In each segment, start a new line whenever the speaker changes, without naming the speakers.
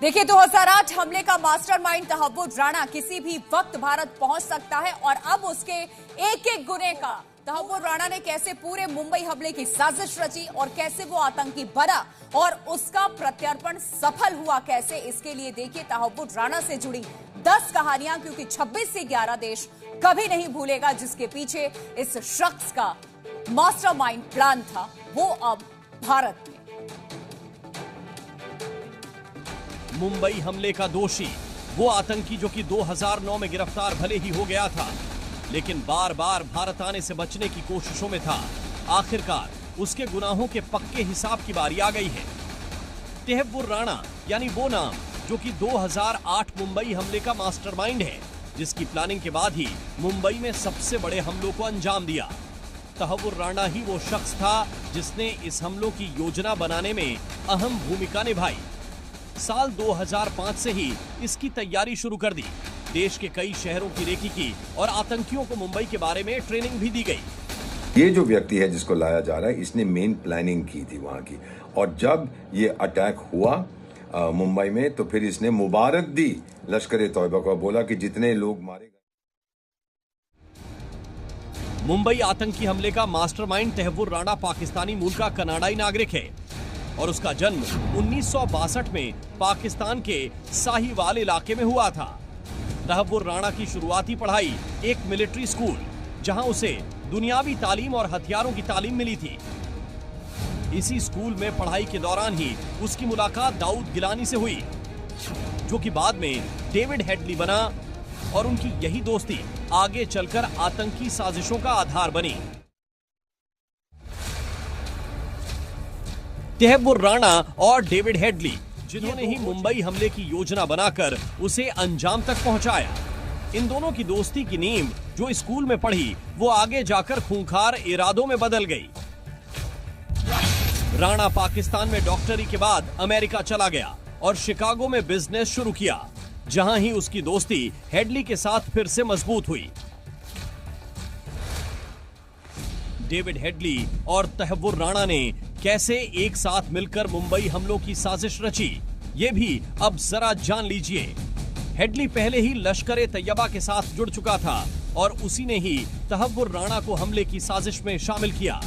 देखिए 2008 हमले का मास्टरमाइंड तहव्वुर राणा किसी भी वक्त भारत पहुंच सकता है और अब उसके एक एक गुने का तहव्वुर राणा ने कैसे पूरे मुंबई हमले की साजिश रची और कैसे वो आतंकी बना और उसका प्रत्यर्पण सफल हुआ कैसे, इसके लिए देखिए तहव्वुर राणा से जुड़ी 10 कहानियां, क्योंकि 26 से 11 देश कभी नहीं भूलेगा जिसके पीछे इस शख्स का मास्टरमाइंड प्लान था, वो अब भारत में।
मुंबई हमले का दोषी वो आतंकी जो कि 2009 में गिरफ्तार भले ही हो गया था, लेकिन बार बार भारत आने से बचने की कोशिशों में था। आखिरकार उसके गुनाहों के पक्के हिसाब की बारी आ गई है। तहव्वुर राणा यानी वो नाम जो कि 2008 मुंबई हमले का मास्टरमाइंड है, जिसकी प्लानिंग के बाद ही मुंबई में सबसे बड़े हमलों को अंजाम दिया। तहव्वुर राणा ही वो शख्स था जिसने इस हमलों की योजना बनाने में अहम भूमिका निभाई। साल 2005 से ही इसकी तैयारी शुरू कर दी। देश के कई शहरों की रेकी की और आतंकियों को मुंबई के बारे में ट्रेनिंग भी दी गई।
ये जो व्यक्ति है जिसको लाया जा रहा है, इसने मेन प्लानिंग की थी वहां की, और जब ये अटैक हुआ मुंबई में तो फिर इसने मुबारक दी लश्कर-ए-तौयबा को, बोला कि जितने लोग मारे गए।
मुंबई आतंकी हमले का मास्टरमाइंड तहव्वुर राणा पाकिस्तानी मूल का कनाडाई नागरिक है और उसका जन्म 1962 में पाकिस्तान के साहिवाल इलाके में हुआ था। तहव्वुर राणा की शुरुआती पढ़ाई एक मिलिट्री स्कूल, जहां उसे दुनियावी तालीम और हथियारों की तालीम मिली थी। इसी स्कूल में पढ़ाई के दौरान ही उसकी मुलाकात दाऊद गिलानी से हुई, जो कि बाद में डेविड हेडली बना, और उनकी यही दोस्ती आगे चलकर आतंकी साजिशों का आधार बनी। तहव्वुर राणा और डेविड हेडली, जिन्होंने ही मुंबई हमले की योजना बनाकर उसे अंजाम तक पहुंचाया। इन दोनों की दोस्ती की नींव जो स्कूल में पढ़ी, वो आगे जाकर खूंखार इरादों में बदल गई। राणा पाकिस्तान में डॉक्टरी के बाद अमेरिका चला गया और शिकागो में बिजनेस शुरू किया, जहां ही उसकी दोस्ती हेडली के साथ फिर से मजबूत हुई। डेविड हेडली और तहव्वुर राणा ने कैसे एक साथ मिलकर मुंबई हमलों की साजिश रची, ये भी अब जरा जान लीजिए। हेडली पहले ही लश्कर-ए-तैयबा के साथ जुड़ चुका था और उसी ने ही तहव्वुर राणा को हमले की साजिश में शामिल किया।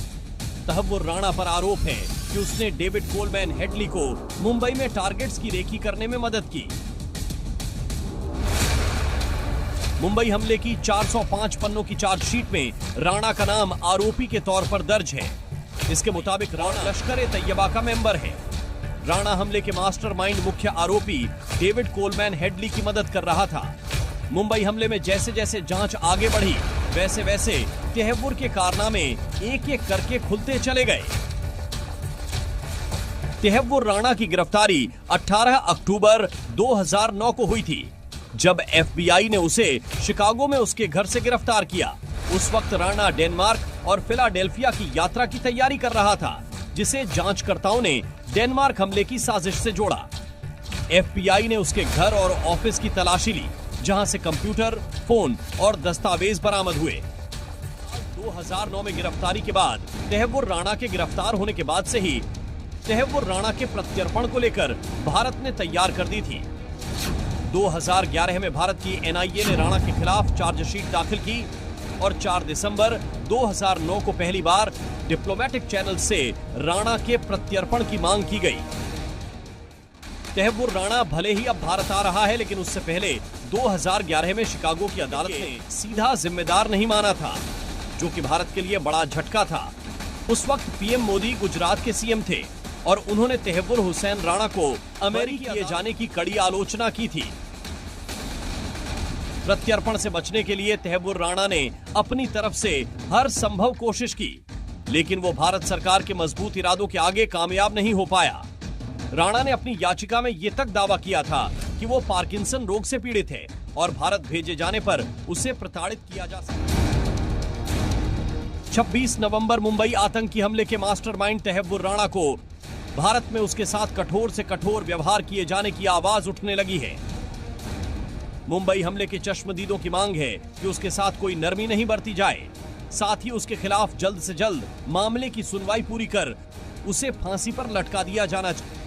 तहव्वुर राणा पर आरोप है कि उसने डेविड कोलमैन हेडली को मुंबई में टारगेट्स की रेकी करने में मदद की। मुंबई हमले की 405 पन्नों की चार्जशीट में राणा का नाम आरोपी के तौर पर दर्ज है। इसके मुताबिक राणा लश्कर-ए-तैयबा का मेंबर है। राणा हमले के मास्टरमाइंड मुख्य आरोपी डेविड कोलमैन हेडली की मदद कर रहा था। मुंबई हमले में जैसे जैसे जांच आगे बढ़ी, वैसे वैसे तहव्वुर के कारनामे एक एक करके खुलते चले गए। तहव्वुर राणा की गिरफ्तारी 18 अक्टूबर 2009 को हुई थी, जब FBI ने उसे शिकागो में उसके घर से गिरफ्तार किया। उस वक्त राणा डेनमार्क और फिलाडेल्फिया की यात्रा की तैयारी कर रहा था, जिसे जांचकर्ताओं ने डेनमार्क हमले की साजिश से जोड़ा। FBI ने उसके घर और ऑफिस की तलाशी ली, जहां से कंप्यूटर, फोन और दस्तावेज बरामद हुए। 2009 में गिरफ्तारी के बाद तहव्वुर राणा के गिरफ्तार होने के बाद से ही तहव्वुर राणा के प्रत्यर्पण को लेकर भारत ने तैयार कर दी थी। 2011 में भारत की NIA ने राणा के खिलाफ चार्जशीट दाखिल की और 4 दिसंबर 2009 को पहली बार डिप्लोमेटिक चैनल से राणा के प्रत्यर्पण की मांग की गई। तहव्वुर राणा भले ही अब भारत आ रहा है, लेकिन उससे पहले 2011 में शिकागो की अदालत ने सीधा जिम्मेदार नहीं माना था, जो कि भारत के लिए बड़ा झटका था। उस वक्त PM मोदी गुजरात के CM थे और उन्होंने तहव्वुर हुसैन राणा को अमेरिका किए जाने की कड़ी आलोचना की थी। प्रत्यर्पण से बचने के लिए तहव्वुर राणा ने अपनी तरफ से हर संभव कोशिश की, लेकिन वो भारत सरकार के मजबूत इरादों के आगे कामयाब नहीं हो पाया। राणा ने अपनी याचिका में ये तक दावा किया था कि वो पार्किंसन रोग से पीड़ित है और भारत भेजे जाने पर उसे प्रताड़ित किया जा सकता है। 26 नवंबर मुंबई आतंकी हमले के मास्टरमाइंड तहव्वुर राणा को भारत में उसके साथ कठोर से कठोर व्यवहार किए जाने की आवाज उठने लगी है। मुंबई हमले के चश्मदीदों की मांग है कि उसके साथ कोई नरमी नहीं बरती जाए, साथ ही उसके खिलाफ जल्द से जल्द मामले की सुनवाई पूरी कर उसे फांसी पर लटका दिया जाना चाहिए।